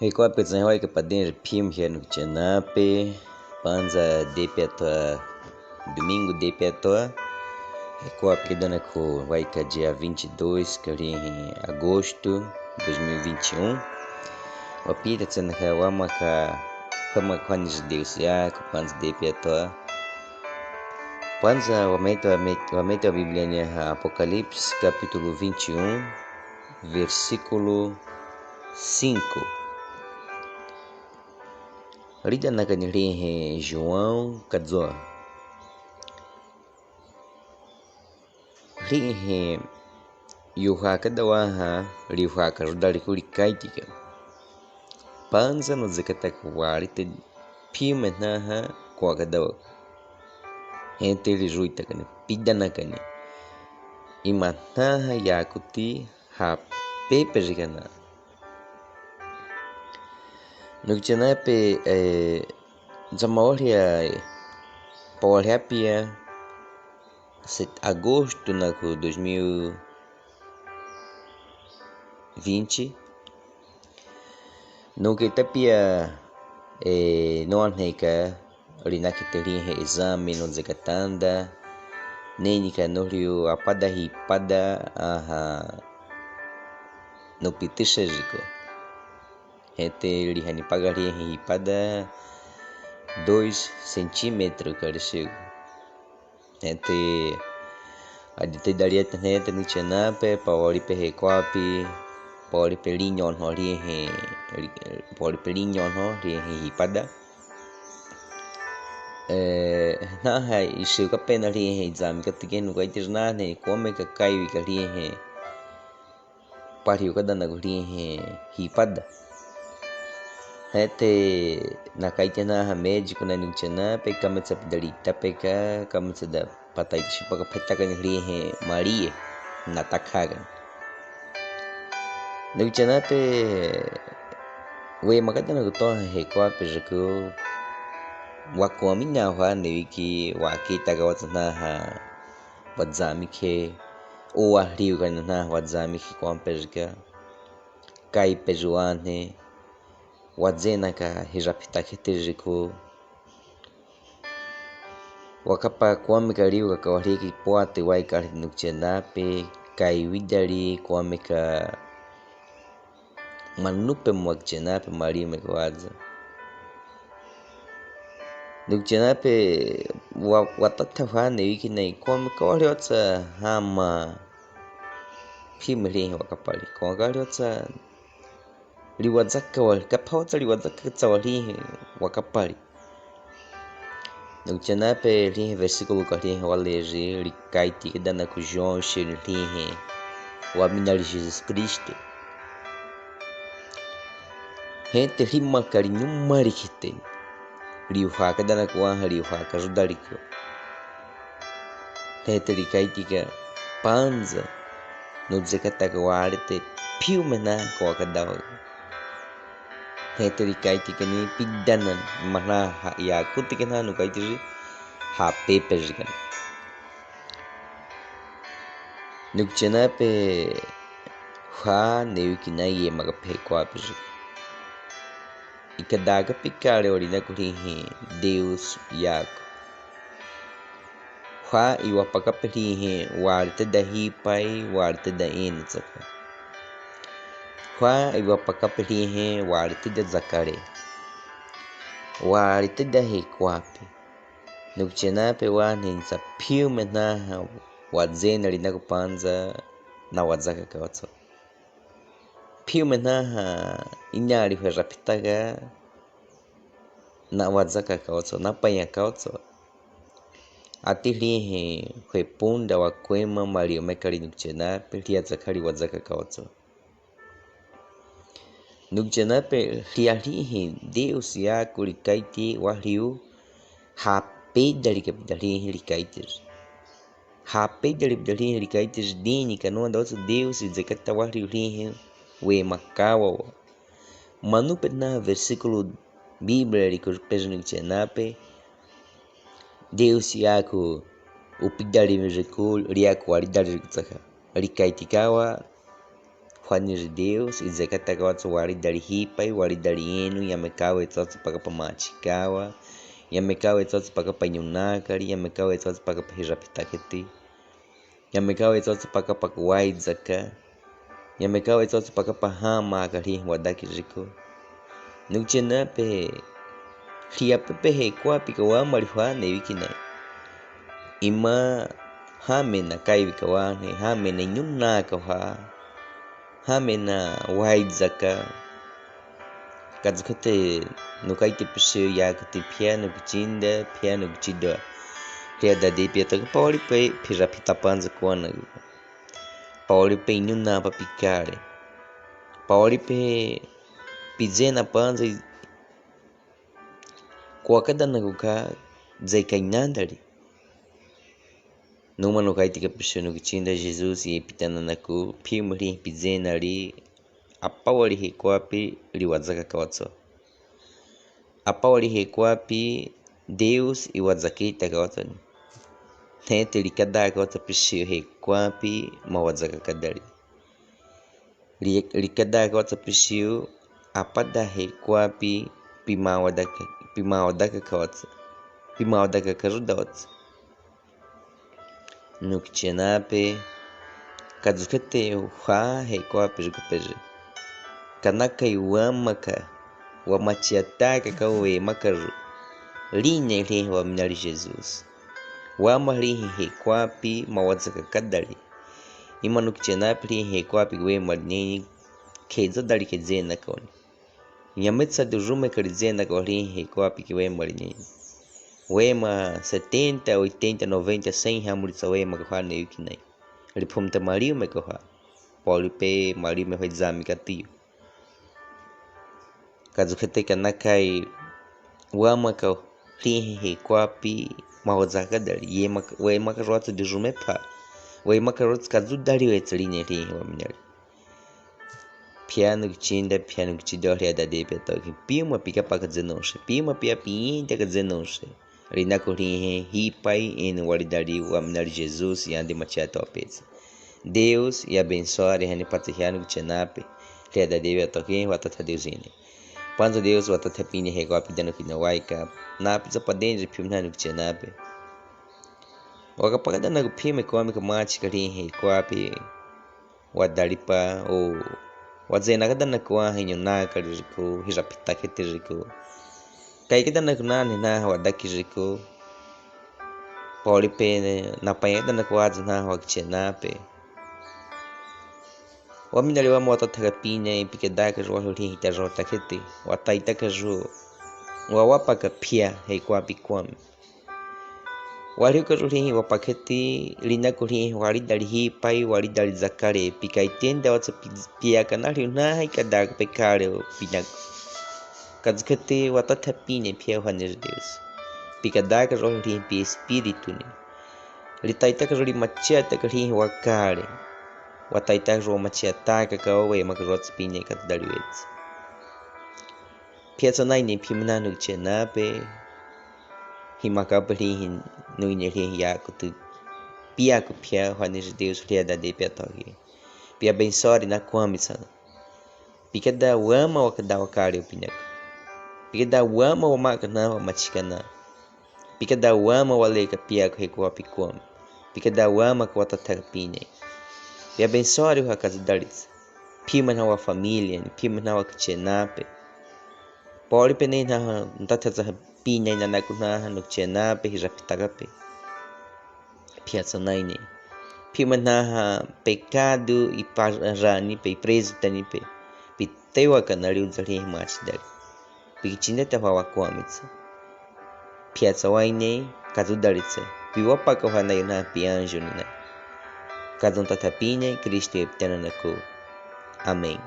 Hikuwa pesa hoi kapadinha phim no Tchenape, panza depe atoa domingo depe atoa. Hikuwa pridana ko vai ka dia 22 kali em agosto 2021. Wapita tsena ka wama ka kama kwanis Deus ya ka panza depe atoa. Panza wameta a Bíblia ni Apocalipse capítulo 21 versículo 5. Rida na kanilihe João kadzo. Rihe yuha kadawaha riha karudari kuri kaitika. Panza no zakata kuwarite pime naha kwa kadawa. Hente rijuita kane pidana kane. Imataha yakuti ha pepe jikana. No Tchenape Zamaoria Pauliapia agosto na 2020 no que tapia não aneka rina que teria exame no zekatanda nem que no rio apada hipada no pitishajico Hete lihani pagaria pada 2 centímetros cara chego. Hete adite daria tanete no Tchenape paori perrecopi paori pelinho no rie paori pelinho no rie pada. Na hai isu ka pena rie exame ka tigeno ka itisna ne come ka kai ka rie pariu ka dana rie hipada. Hete nakaitena médico na Tchenape kamatsa pidali tapeka kamatsa da patai chipaka petaka ni rihe Maria na takaga. No Tchenape we makata na kutoa hekwa pejako wakwami na wa ne wiki wakita ga watna ha wadzami ke o riu ga na wadzami ke kwa pejka kai pejuane wadzena ka hijapita ketejiko wakapa kwame kariu ka wariki poate wai ka no Tchenape kai widari kwame ka manupe mo Tchenape mari me kwaza no Tchenape watata hane wiki nei kwame ka waliotsa hama pimri wakapali kwa waliotsa liwadzaka wali kapauta liwadzaka tsawali wakapali no Tchenape rihe versículo ka rihe waleje likaiti kedana ku João rihe wa minali Jesus Cristo hente rima kari nyumari kite riuha kedana ku riuha ka judaliko hente likaiti ka panza no zekata ka warete piumena kwa kadawa Hete kaiti kani pidanan mana ya kuti kana no kaiti ha pepe jikan no Tchenape ha ne wikina ye magape kwa pej ikadaga pikare orina kurihi Deus yako ha iwapaka perihe warte dahi pai warte da ensaka Kwa iwapaka perihe warite da zakare warite da hekwapi no Tchenape wanensa piume na wadzena lina kupanza na wadzaka kawatso piume na inyari hwajapitaga na wadzaka kawatso na panya kawatso atilihe hwepunda wakwema mario mekari no Tchenape lia zakari wadzaka kawatso no Tchenape riarihe Deus yako likaiti wariu hapedali kapidali likaitis hapedali likaitis dini kanoa da Deus zekata wariu rihe we makawa manupe na versículo Bíblia likopes no Tchenape Deus yako upidali mejeko liako walidali zaka likaitikawa Juanes de Deus, e Zekatagotsa wari dari hipai, wari dari enu, Yamekawa etzotsa para pamachikawa, Yamekawa etzotsa para panyunakari, Yamekawa etzotsa para pahirapitaketi, Yamekawa etzotsa para pakwaidzaka, Yamekawa etzotsa para pahama kari wadaki rico. Nukchena pe ria pepe he kwa pikawa marihuana wikinai. Ima hamena kaiwikawane, hamena nyunakawa, hamena waidzaka. Kadzukate nukaite peshe yakati piano kuchinda, piano kuchida. Ria dade piata pauli pe pirapita panza kwana. Pauli pe nyuna papikare. Pauli pe pizena panza kwa kada naguka zaikainandari. Numa no kaitika pessoa no kuchinda Jesus e pitana naku pimri pizena ali apawali hekwapi liwadzaka kawatso. Apawali hekwapi Deus e wadzakita kawatso. Tete likada kawatso pessoa hekwapi mawadzaka kadari. Likada kawatso pessoa apada hekwapi pimawadaka kawatso. Pimawadaka karudawatso. Nukchenape kadzukate uha hekwapi rikupeje. Kanaka iwamaka wamachiataka kawe makaru. Linha lihi wa minari Jesus. Wama lihi hekwapi mawadzaka kadari. Ima nukchenape lihi hekwapi we marnini kezo dali kezena kawani. Nyametsa durume karizena kawali hekwapi kiwe marnini. Wema 70, 80, 90, 100 hamulitsa wema kwa na yukinai. Ripumta mariu mekoha. Polipe mariu mehwezami katiyo. Kadzukate kanakai wama ka lihi kwapi mawazaka dari. Wema karwatu durumepa. Wema karwatu kadzudari wetsaline lihi wa minari. Piano kuchinda, piano kuchida ria dade petoki. Pima pika paka zenoshe. Pima pia pinta ka zenoshe. Rinako rihe hipai em waridari wa minari Jesus e ande machiato apetsa. Deus e abençoe rehani patihiano kuchenape. Ria dade petoki watata deusine. Panzo Deus watata pini hekwapi dano kinawaika. Na pizza padende pimnano kuchenape. Wakapaka dana kupime kwame kamachi karihe hekwapi. Wadaripa o wazena kadana kwa hinyo na kariko hirapita ketiriko. Kai kadana kunani na wadakiriko. Pauli pe na payeda na kwa na wakichenape. Waminali wa mwata takapine pikadaka jwa huli hitajo takete. Wataitaka jo wawapaka pia hekwapi kwame. Waliuka rulihi wapaketi linako lihi waridali hipai waridali zakare pika itenda watsa pia kanali unahi kadaka pekare pinako. Kadzukate watata pine pia uhaner Deus. Pika daka rulihi pia espiritu ni. Litaitaka ruli machiataka lihi wakare. Wataitaka ruli machiataka kawawe makarotsa pine katadaliwetsi. Pia tonai ni pimnanu chenape. Himakapa lihi nuine lihi yakutu. Pia kupia uhaner Deus ria dade petoki. Pia abençoe na kwamisa. Pika da wama wakada wakare pinako. Pika da wama wamakana wamachikana. Pika da wama waleka pia hekwapi kwame. Pika da wama kwa tatarpine. Pia abençoe o hakazu dalis. Pima na wa família, pima na wa kuchenape. Poli pene na ntataza pinya ina nakunaha nukchenape hirapitagape. Pia sonaine. Pima na pecado e parani pe preso tanipe. Pitewa kanali uzali machidali. Pichinda tawa kwamitsa. Pia sawaine kazudalitsa. Piwapa kohana yuna pianjo nina. Kazon tatapine Cristo eptena nako. Amém.